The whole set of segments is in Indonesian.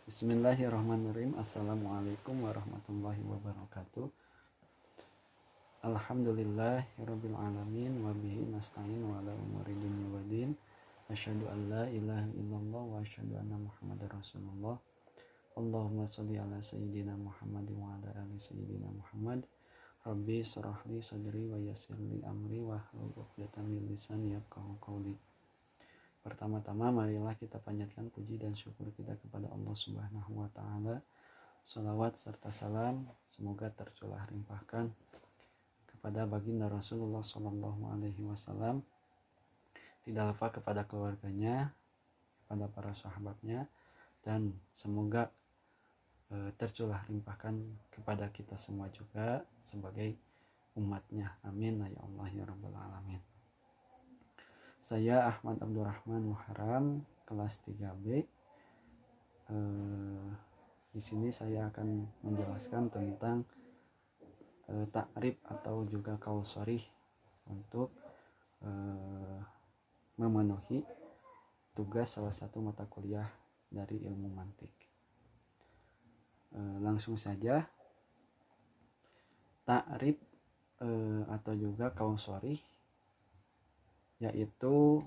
Bismillahirrahmanirrahim. Assalamualaikum warahmatullahi wabarakatuh. Alhamdulillahirabbil alamin wa bihi nasta'in wa ala umuri dunya waddin. Asyhadu an la ilaha illallah wa asyhadu anna Muhammadar Rasulullah. Allahumma shalli ala sayyidina Muhammad wa ala ali sayyidina Muhammad. Rabbi shrah li sadri wa yassir li amri wa hlul 'uqdatam min lisani yafqahu qawli. Pertama-tama marilah kita panjatkan puji dan syukur kita kepada Allah Subhanahu wa taala. Shalawat serta salam semoga tercurah limpahkan kepada baginda Rasulullah sallallahu alaihi wasallam, tidak lupa kepada keluarganya, kepada para sahabatnya, dan semoga tercurah limpahkan kepada kita semua juga sebagai umatnya. Amin ya Allah ya rabbal alamin. Saya Ahmad Abdurrahman Muharram, kelas 3B. Di sini saya akan menjelaskan tentang ta'rif atau juga qaul sharih untuk memenuhi tugas salah satu mata kuliah dari ilmu mantik. Langsung saja, ta'rif atau juga qaul sharih yaitu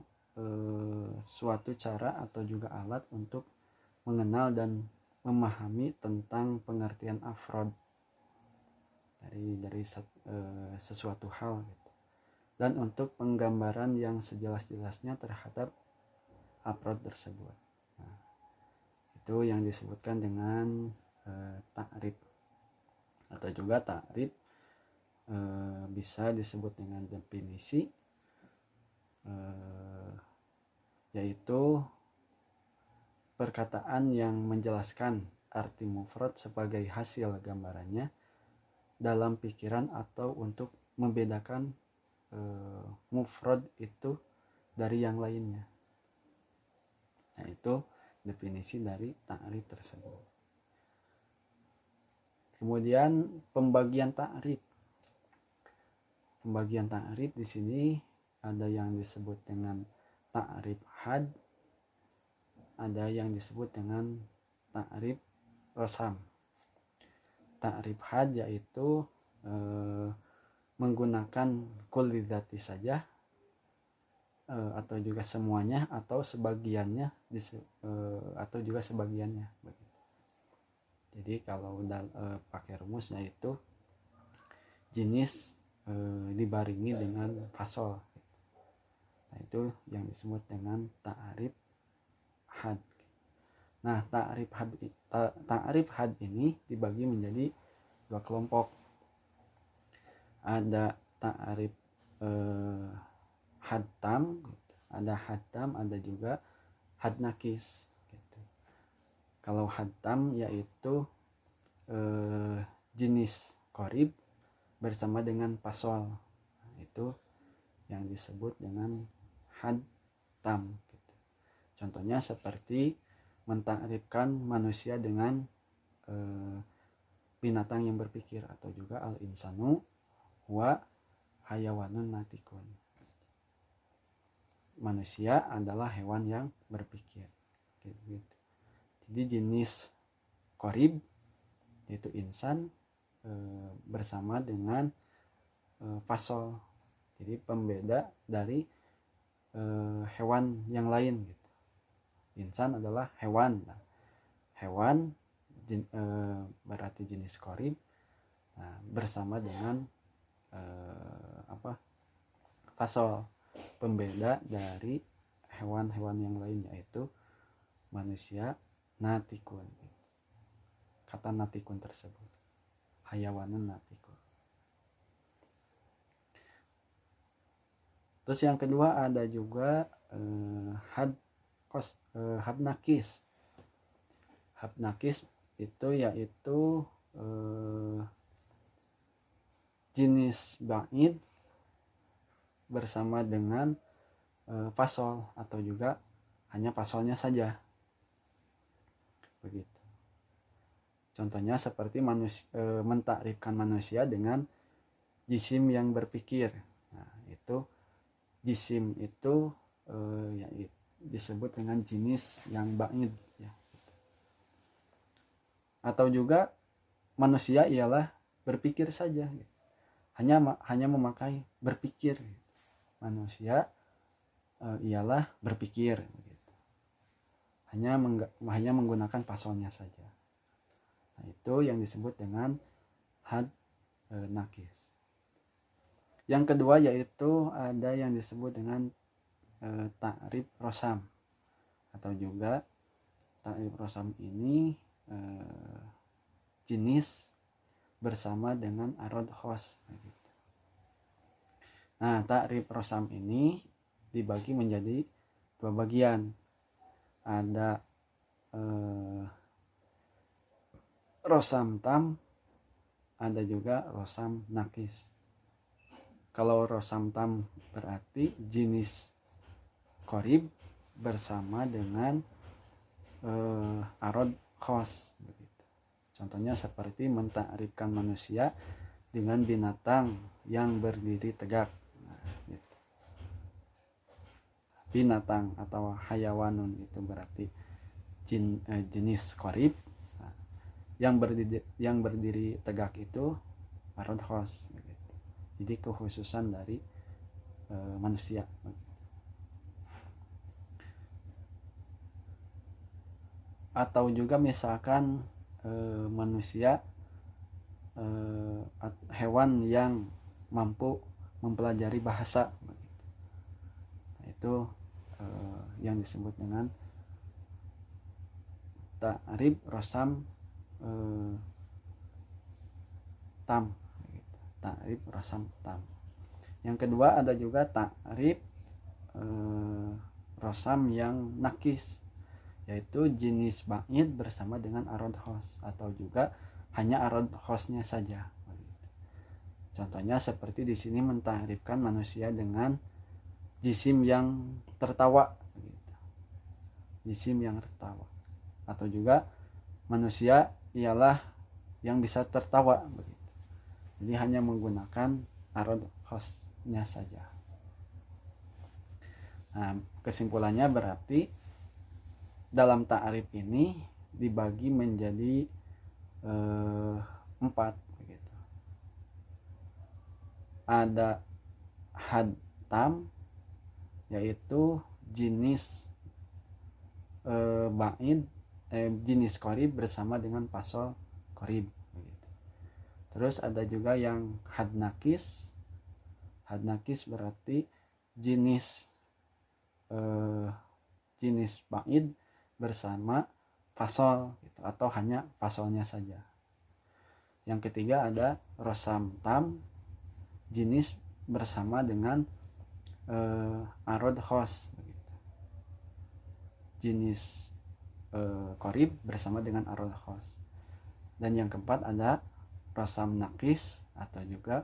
suatu cara atau juga alat untuk mengenal dan memahami tentang pengertian afrod dari sesuatu hal gitu. Dan untuk penggambaran yang sejelas-jelasnya terhadap afrod tersebut. Nah, itu yang disebutkan dengan ta'rif atau juga ta'rif bisa disebut dengan definisi, yaitu perkataan yang menjelaskan arti mufrad sebagai hasil gambarannya dalam pikiran atau untuk membedakan mufrad itu dari yang lainnya. Nah, itu definisi dari ta'rif tersebut. Kemudian pembagian ta'rif. Pembagian ta'rif di sini ada yang disebut dengan ta'rif had, ada yang disebut dengan ta'rif rosam. Ta'rif had yaitu menggunakan kulli dzati saja, atau juga semuanya atau sebagiannya, atau juga sebagiannya begitu. Jadi kalau pakai rumus yaitu jenis dibaringi dengan fasol. Nah, itu yang disebut dengan ta'rif had. Nah, ta'rif had ini dibagi menjadi dua kelompok. Ada ta'rif had tam, ada had tam, ada juga had nakis gitu. Kalau had tam yaitu jenis qorib bersama dengan fasol. Nah, itu yang disebut dengan had tam gitu. Contohnya seperti mentakrifkan manusia dengan binatang yang berpikir, atau juga al insanu wa hayawanun natikun. Manusia adalah hewan yang berpikir gitu. Jadi jenis qorib yaitu insan bersama dengan fasol, jadi pembeda dari hewan yang lain gitu. Insan adalah hewan. Hewan berarti jenis qorib. Nah, bersama dengan fasol, pembeda dari hewan-hewan yang lain yaitu manusia natikun. Kata natikun tersebut hayawanun natikun. Terus yang kedua ada juga had nakis. Had nakis itu yaitu jenis ba'id bersama dengan fasol, atau juga hanya fasolnya saja begitu. Contohnya seperti mentakrifkan manusia dengan jisim yang berpikir. Nah, itu jisim itu disebut dengan jenis yang ba'id ya. Atau juga manusia ialah berpikir saja, hanya memakai berpikir. Manusia ialah berpikir, hanya menggunakan pasalnya saja. Nah, itu yang disebut dengan had nakis. Yang kedua yaitu ada yang disebut dengan ta'rif rosam, atau juga ta'rif rosam ini jenis bersama dengan arod khos. Nah, ta'rif rosam ini dibagi menjadi dua bagian. Ada rosam tam, ada juga rosam nakis. Kalau rosam tam berarti jenis qorib bersama dengan arod khos. Contohnya seperti mentakrifkan manusia dengan binatang yang berdiri tegak. Nah, gitu. Binatang atau hayawanun itu berarti jenis qorib. Nah, yang berdiri tegak itu arod khos. Jadi kekhususan dari manusia. Atau juga misalkan manusia hewan yang mampu mempelajari bahasa. Nah, itu yang disebut dengan ta'rif rosam tam. Ta'rif rosam tam. Yang kedua ada juga ta'rif rosam yang nakis, yaitu jenis ba'id bersama dengan arod khos, atau juga hanya arod khosnya saja. Contohnya seperti di sini mentakrifkan manusia dengan jisim yang tertawa, jisim yang tertawa, atau juga manusia ialah yang bisa tertawa. Jadi hanya menggunakan arod khosnya saja. Nah, kesimpulannya berarti dalam ta'rif ini dibagi menjadi 4. Ada had tam, yaitu jenis ba'id, jenis qorib bersama dengan pasal qorib. Terus ada juga yang had nakis. Had nakis berarti jenis ba'id bersama fasol gitu, atau hanya fasolnya saja. Yang ketiga ada rosam tam, jenis bersama dengan arod khos, jenis qorib bersama dengan arod khos. Dan yang keempat ada rosam nakis, atau juga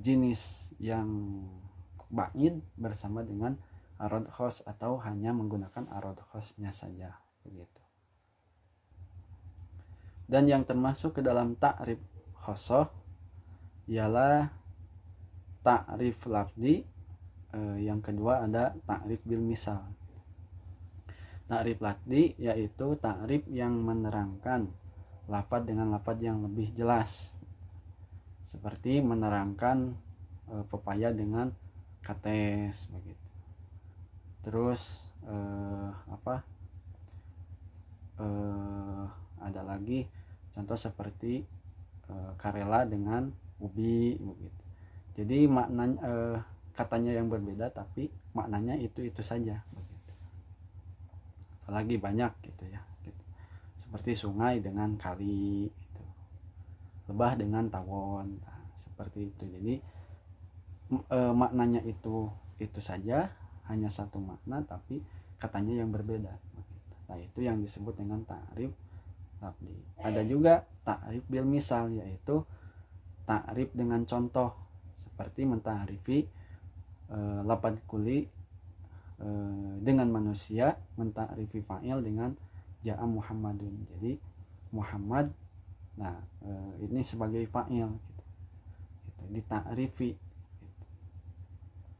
jenis yang ba'id bersama dengan arod khos, atau hanya menggunakan arod khosnya saja, begitu. Dan yang termasuk ke dalam ta'rif khosoh ialah ta'rif lafzi. Yang kedua ada ta'rif bil misal. Ta'rif lafzi yaitu ta'rif yang menerangkan lafaz dengan lafaz yang lebih jelas, seperti menerangkan pepaya dengan kates, begitu. Terus ada lagi contoh seperti karela dengan ubi, begitu. Jadi maknanya katanya yang berbeda tapi maknanya itu saja, begitu. Apalagi banyak gitu ya, gitu. Seperti sungai dengan kali, gitu. Lebah dengan tawon, nah, seperti itu. Jadi maknanya itu saja, hanya satu makna tapi katanya yang berbeda, begitu. Nah, itu yang disebut dengan ta'rif lafzi. Ada juga ta'rif bil misal, yaitu ta'rif dengan contoh, seperti menta'rifi lafaz kuli dengan manusia, menta'rifi fa'il dengan ja'a Muhammadun. Jadi Muhammad, nah ini sebagai fa'il, gitu. Dita'rifi gitu,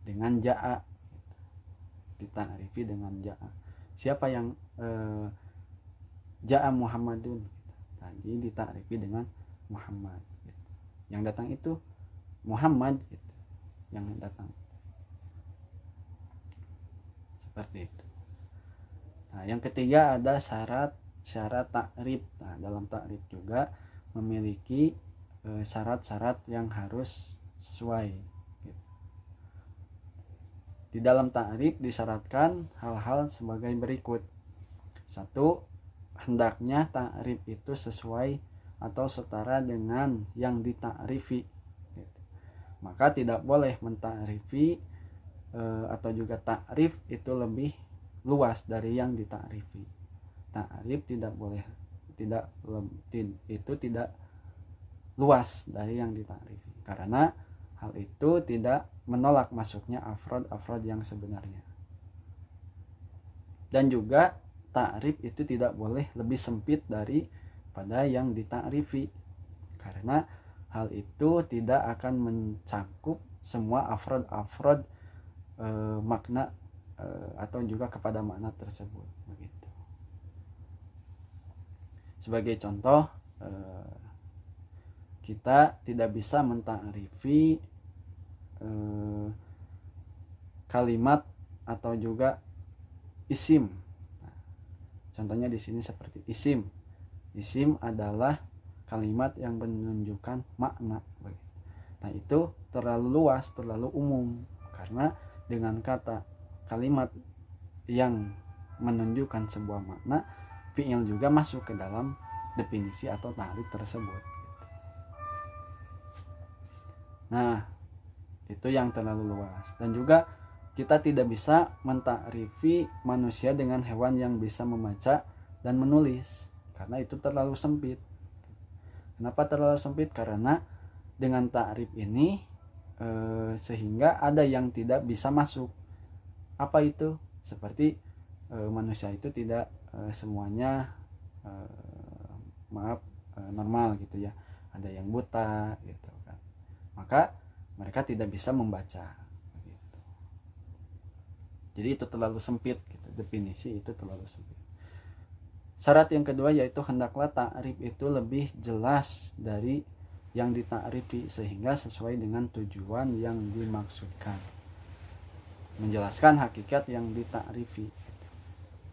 dengan ja'a, gitu. Dita'rifi dengan ja'a. Siapa yang ja'a Muhammadun, gitu. Jadi ditakrifi dengan Muhammad gitu. Yang datang itu Muhammad gitu. Yang datang seperti itu. Nah, yang ketiga ada syarat takrif. Nah, dalam takrif juga memiliki syarat-syarat yang harus sesuai gitu. Di dalam takrif disyaratkan hal-hal sebagai berikut. 1. Hendaknya takrif itu sesuai atau setara dengan yang ditakrifi gitu. Maka tidak boleh mentakrifi atau juga takrif itu lebih luas dari yang ditakrifi. Takrif tidak boleh itu tidak luas dari yang ditakrifi, karena hal itu tidak menolak masuknya afrod yang sebenarnya. Dan juga takrif itu tidak boleh lebih sempit daripada yang ditakrifi, karena hal itu tidak akan mencakup semua afrod makna atau juga kepada makna tersebut begitu. Sebagai contoh, kita tidak bisa mentakrifi kalimat atau juga isim. Nah, contohnya di sini seperti isim. Isim adalah kalimat yang menunjukkan makna. Nah, itu terlalu luas, terlalu umum, karena dengan kata kalimat yang menunjukkan sebuah makna, fi'il juga masuk ke dalam definisi atau takrif tersebut. Nah, itu yang terlalu luas. Dan juga kita tidak bisa mentakrifi manusia dengan hewan yang bisa membaca dan menulis, karena itu terlalu sempit. Kenapa terlalu sempit? Karena dengan takrif ini sehingga ada yang tidak bisa masuk. Apa itu? Seperti manusia itu tidak semuanya normal gitu ya. Ada yang buta gitu kan. Maka mereka tidak bisa membaca gitu. Jadi itu terlalu sempit gitu. Definisi itu terlalu sempit. Syarat yang kedua yaitu hendaklah takrif itu lebih jelas dari yang ditakrifi sehingga sesuai dengan tujuan yang dimaksudkan, menjelaskan hakikat yang ditakrifi.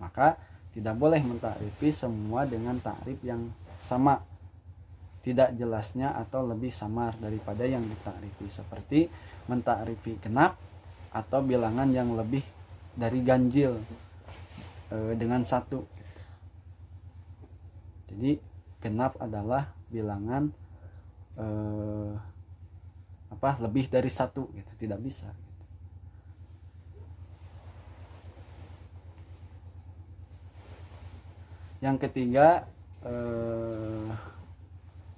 Maka tidak boleh mentakrifi semua dengan takrif yang sama, tidak jelasnya atau lebih samar daripada yang ditakrifi, seperti mentakrifi genap atau bilangan yang lebih dari ganjil dengan satu. Jadi genap adalah bilangan lebih dari satu gitu, tidak bisa gitu. Yang ketiga,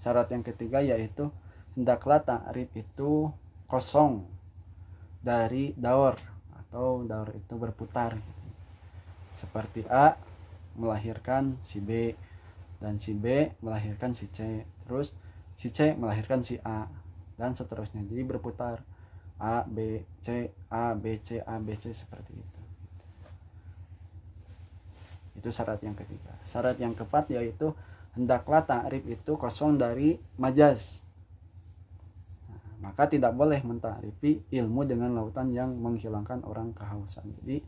syarat yang ketiga yaitu hendaklah takrif itu kosong dari daur, atau daur itu berputar gitu. Seperti A melahirkan si B dan si B melahirkan si C, terus si C melahirkan si A dan seterusnya. Jadi berputar A B C A B C A B C seperti itu. Itu syarat yang ketiga. Syarat yang keempat yaitu hendaklah takrif itu kosong dari majaz. Nah, maka tidak boleh mentakrifi ilmu dengan lautan yang menghilangkan orang kehausan. Jadi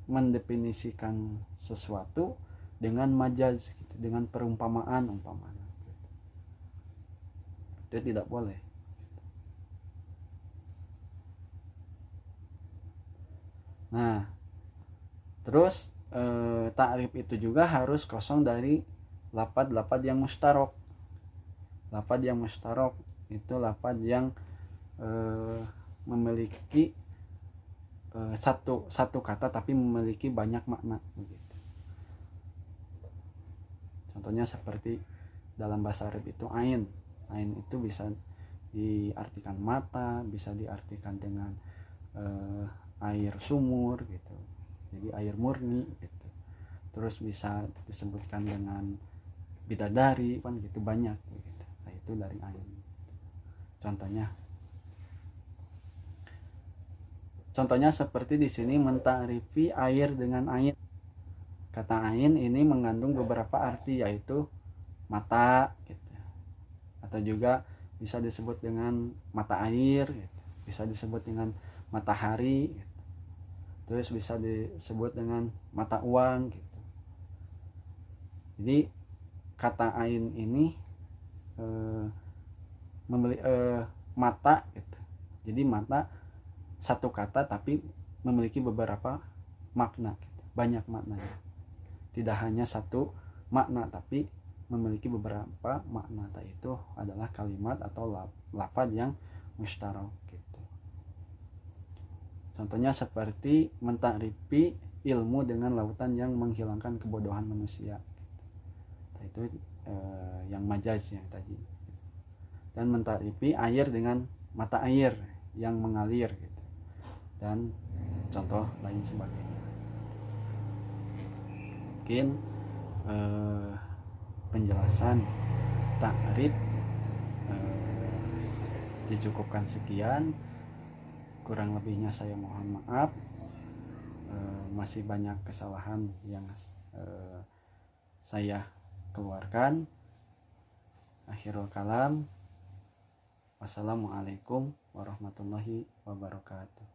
mendefinisikan sesuatu dengan majaz gitu, dengan perumpamaan gitu. Itu tidak boleh. Nah, terus takrif itu juga harus kosong dari lafaz-lafaz yang mustarok. Lafaz yang mustarok itu lafaz yang memiliki satu kata tapi memiliki banyak makna begitu. Contohnya seperti dalam bahasa Arab itu ain. Ain itu bisa diartikan mata, bisa diartikan dengan air sumur gitu. Jadi air murni gitu. Terus bisa disebutkan dengan bidadari kan gitu, banyak gitu. Nah, itu dari ain. Contohnya seperti di sini mentakrifi air dengan ain. Kata ain ini mengandung beberapa arti, yaitu mata gitu. Atau juga bisa disebut dengan mata air gitu. Bisa disebut dengan matahari gitu. Terus bisa disebut dengan mata uang gitu. Jadi kata ain ini mata gitu. Jadi mata satu kata tapi memiliki beberapa makna gitu. Banyak maknanya. Tidak hanya satu makna tapi memiliki beberapa makna. Itu adalah kalimat atau lafaz yang mustarak gitu. Contohnya seperti mentakrifi ilmu dengan lautan yang menghilangkan kebodohan manusia. Itu yang majaz yang tadi. Dan mentakrifi air dengan mata air yang mengalir gitu. Dan contoh lain sebagainya. Mungkin penjelasan takrif dicukupkan sekian. Kurang lebihnya saya mohon maaf. Masih banyak kesalahan yang saya keluarkan. Akhirul kalam, wassalamualaikum warahmatullahi wabarakatuh.